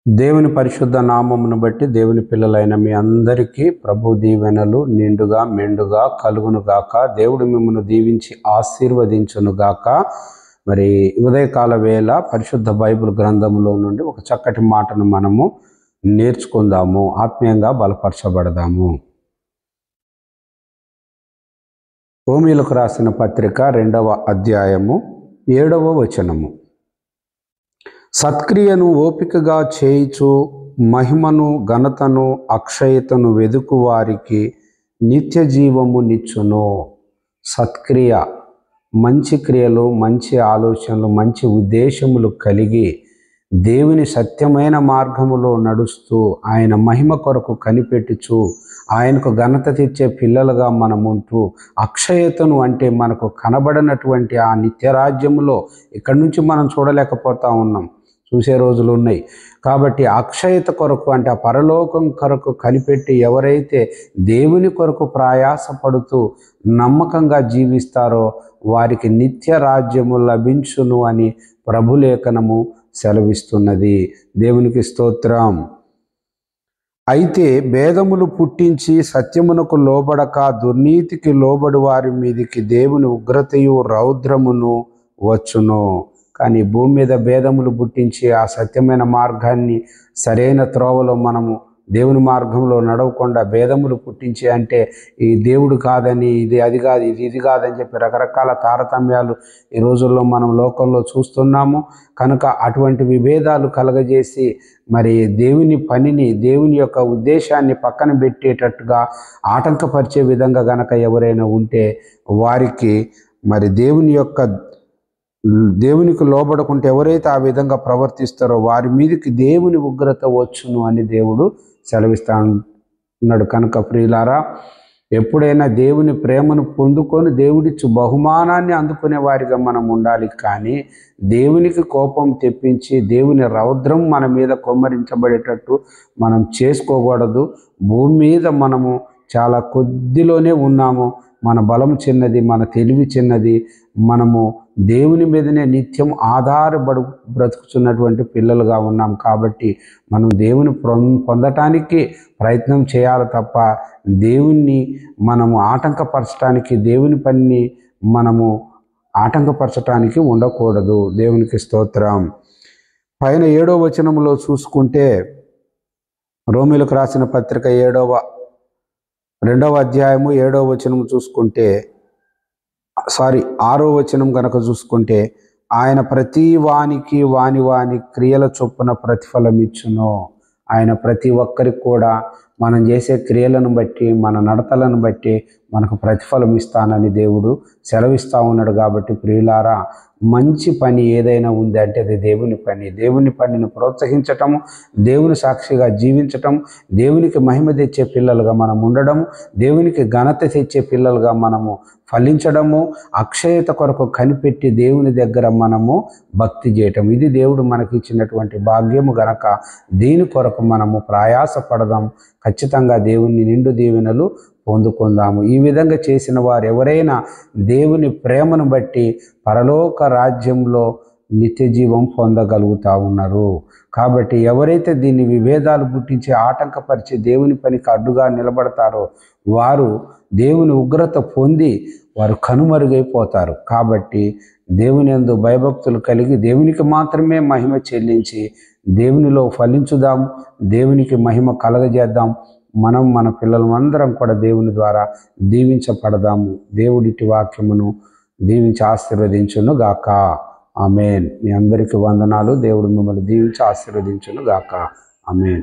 దేవుని పరిశుద్ధ నామమును బట్టి దేవుని పిల్లలైన మీ అందరికీ ప్రభు దీవెనలు నిండుగా మెండుగా కలుగును గాక. దేవుడు మిమ్మల్ని దీవించి ఆశీర్వదించును గాక. మరి ఉదయకాల వేళ పరిశుద్ధ బైబిల్ గ్రంథంలో నుండి ఒక చక్కటి మాటను మనము నేర్చుకుందాము, ఆత్మీయంగా బలపరచబడదాము. రోమీయులకు రాసిన పత్రిక 2వ అధ్యాయము 7వ వచనము. సత్క్రియను ఓపికగా చేయుచు మహిమను ఘనతను అక్షయతను వెదుకు వారికి నిత్య జీవము నిచ్చును. సత్క్రియ, మంచి క్రియలు, మంచి ఆలోచనలు, మంచి ఉద్దేశములు కలిగి దేవుని సత్యమైన మార్గములో నడుస్తూ ఆయన మహిమ కొరకు కనిపెట్టుచు ఆయనకు ఘనత తెచ్చే పిల్లలుగా మనముంటూ అక్షయతను అంటే మనకు కనబడినటువంటి ఆ నిత్యరాజ్యములో ఇక్కడి నుంచి మనం చూడలేకపోతా ఉన్నాం, చూసే రోజులు ఉన్నాయి. కాబట్టి అక్షయత కొరకు అంటే ఆ పరలోకం కొరకు కనిపెట్టి ఎవరైతే దేవుని కొరకు ప్రయాసపడుతూ నమ్మకంగా జీవిస్తారో వారికి నిత్య రాజ్యము లభించును అని ప్రభులేఖనము సెలవిస్తున్నది. దేవునికి స్తోత్రం. అయితే భేదములు పుట్టించి సత్యమునకు లోబడక దుర్నీతికి లోబడి వారి మీదికి దేవుని ఉగ్రతయు రౌద్రమును వచ్చును. కానీ భూమి మీద భేదములు పుట్టించి ఆ సత్యమైన మార్గాన్ని సరైన త్రోవలో మనము దేవుని మార్గంలో నడవకుండా భేదములు పుట్టించి అంటే ఈ దేవుడు కాదని, ఇది అది కాదు, ఇది కాదని చెప్పి రకరకాల తారతమ్యాలు ఈ రోజుల్లో మనం లోకంలో చూస్తున్నాము. కనుక అటువంటి విభేదాలు కలగజేసి మరి దేవుని పనిని, దేవుని యొక్క ఉద్దేశాన్ని పక్కన పెట్టేటట్టుగా ఆటంకపరిచే విధంగా గనక ఎవరైనా ఉంటే వారికి మరి దేవునికి లోబడకుంటే ఎవరైతే ఆ విధంగా ప్రవర్తిస్తారో వారి మీదకి దేవుని ఉగ్రత వచ్చును అని దేవుడు సెలవిస్తా ఉన్నాడు. కనుక ప్రియులారా, ఎప్పుడైనా దేవుని ప్రేమను పొందుకొని దేవుడిచ్చు బహుమానాన్ని అందుకునే వారిగా మనం ఉండాలి. కానీ దేవునికి కోపం తెప్పించి దేవుని రౌద్రం మన మీద కొమ్మరించబడేటట్టు మనం చేసుకోకూడదు. భూమి మీద మనము చాలా కొద్దిలోనే ఉన్నాము. మన బలం చిన్నది, మన తెలివి చిన్నది. మనము దేవుని మీదనే నిత్యం బ్రతుకుతున్నటువంటి పిల్లలుగా ఉన్నాం. కాబట్టి మనం దేవుని పొందటానికి ప్రయత్నం చేయాలి తప్ప దేవుణ్ణి మనము ఆటంకపరచడానికి, దేవుని పనిని మనము ఆటంకపరచడానికి ఉండకూడదు. దేవునికి స్తోత్రం. పైన 7వ వచనంలో చూసుకుంటే రోమీయులకు రాసిన పత్రిక 2వ అధ్యాయము 7వ వచనం చూసుకుంటే 6వ వచనం కనుక చూసుకుంటే ఆయన ప్రతి వానికి వాని క్రియల చొప్పున ప్రతిఫలం ఇచ్చును. ఆయన ప్రతి ఒక్కరికి కూడా మనం చేసే క్రియలను బట్టి, మన నడతలను బట్టి మనకు ప్రతిఫలం ఇస్తానని దేవుడు సెలవిస్తూ ఉన్నాడు. కాబట్టి ప్రియులారా, మంచి పని ఏదైనా ఉంది అంటే అది దేవుని పని. దేవుని పనిని ప్రోత్సహించటము, దేవుని సాక్షిగా జీవించటం, దేవునికి మహిమ తెచ్చే పిల్లలుగా మనం ఉండడము, దేవునికి ఘనత తెచ్చే పిల్లలుగా మనము ఫలించడము, అక్షయత కొరకు కనిపెట్టి దేవుని దగ్గర మనము భక్తి చేయటం, ఇది దేవుడు మనకి ఇచ్చినటువంటి భాగ్యము గనక దీని కొరకు మనము ప్రయాసపడదాం. ఖచ్చితంగా దేవుని నిండు దీవెనలు పొందుకుందాము. ఈ విధంగా చేసిన వారు ఎవరైనా దేవుని ప్రేమను బట్టి పరలోక రాజ్యంలో నిత్య జీవం పొందగలుగుతూ ఉన్నారు. కాబట్టి ఎవరైతే దీన్ని విభేదాలు పుట్టించి ఆటంకపరిచి దేవుని పనికి అడ్డుగా నిలబడతారో వారు దేవుని ఉగ్రత పొంది వారు కనుమరుగైపోతారు. కాబట్టి దేవుని యందు భయభక్తులు కలిగి దేవునికి మాత్రమే మహిమ చెల్లించి దేవునిలో ఫలించుదాం, దేవునికి మహిమ కలగజేద్దాం. మనం మన పిల్లలందరం కూడా దేవుని ద్వారా దీవించబడదాము. దేవుడిటి వాక్యమును దీవించి ఆశీర్వదించును గాక. ఆమేన్. మీ అందరికీ వందనాలు. దేవుడు మిమ్మల్ని దీవించి ఆశీర్వదించును గాక. ఆమేన్.